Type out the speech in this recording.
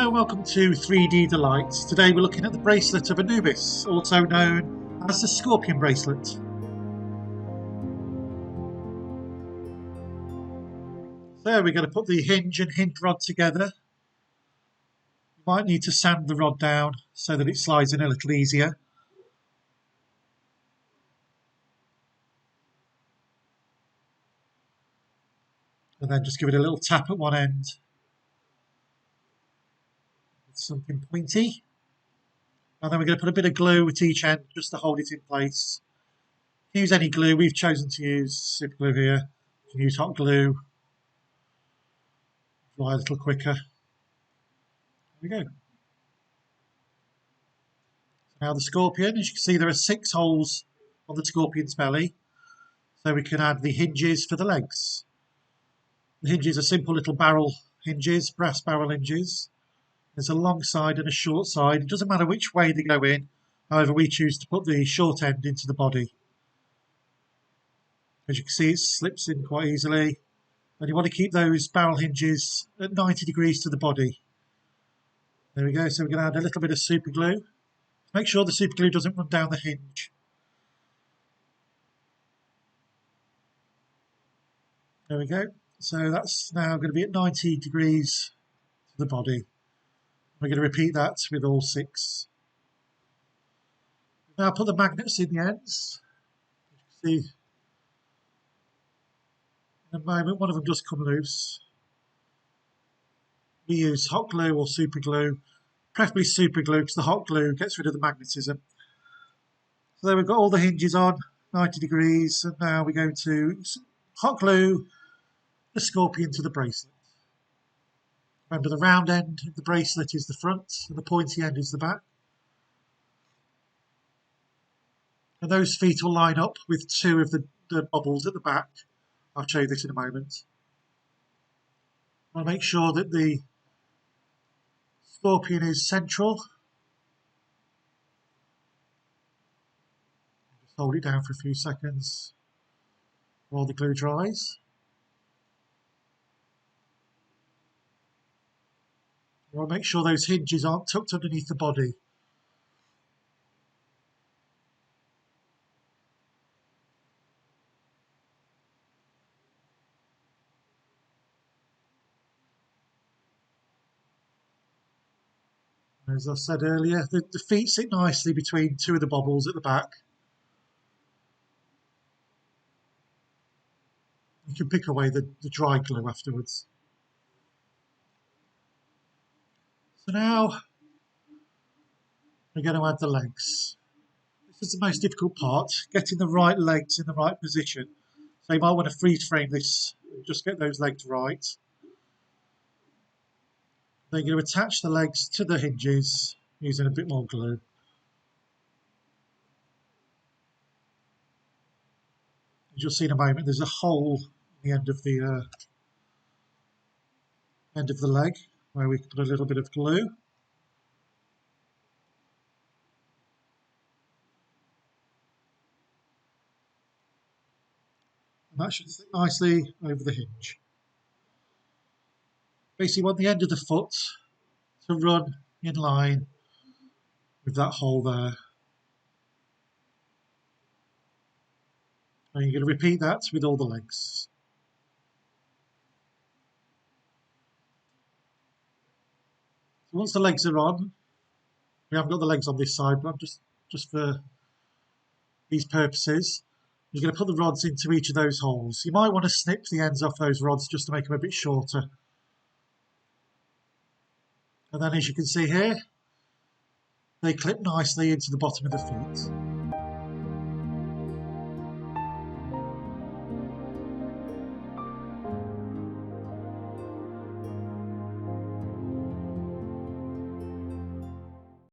Hello and welcome to 3D Delights. Today we're looking at the Bracelet of Anubis, also known as the Scorpion Bracelet. So we're going to put the hinge and hinge rod together. You might need to sand the rod down so that it slides in a little easier. And then just give it a little tap at one end with something pointy. And then we're going to put a bit of glue at each end just to hold it in place. Use any glue. We've chosen to use super glue here. You can use hot glue. Dry a little quicker. There we go. Now the scorpion, as you can see, there are 6 holes on the scorpion's belly. So we can add the hinges for the legs. The hinges are simple little barrel hinges, brass barrel hinges. There's a long side and a short side. It doesn't matter which way they go in. However, we choose to put the short end into the body. As you can see, it slips in quite easily. And you want to keep those barrel hinges at 90 degrees to the body. There we go. So we're going to add a little bit of super glue. Make sure the super glue doesn't run down the hinge. There we go. So that's now going to be at 90 degrees to the body. We're going to repeat that with all 6. Now put the magnets in the ends. You can see in a moment one of them does come loose. We use hot glue or super glue, preferably super glue because the hot glue gets rid of the magnetism. So there we've got all the hinges on, 90 degrees, and now we're going to hot glue the scorpion to the bracelet. Remember, the round end of the bracelet is the front and the pointy end is the back. And those feet will line up with 2 of the bubbles at the back. I'll show you this in a moment. I'll make sure that the scorpion is central. Just hold it down for a few seconds while the glue dries. I'll make sure those hinges aren't tucked underneath the body. As I said earlier, the feet sit nicely between 2 of the bubbles at the back. You can pick away the dry glue afterwards. So now we're going to add the legs. This is the most difficult part, getting the right legs in the right position. So you might want to freeze frame this and just get those legs right. Then you're going to attach the legs to the hinges using a bit more glue. As you'll see in a moment, there's a hole in the end of the leg where we can put a little bit of glue. And that should sit nicely over the hinge. Basically, you want the end of the foot to run in line with that hole there. And you're going to repeat that with all the legs. So once the legs are on, we haven't got the legs on this side, but just for these purposes, you're going to put the rods into each of those holes. You might want to snip the ends off those rods just to make them a bit shorter. And then as you can see here, they clip nicely into the bottom of the feet.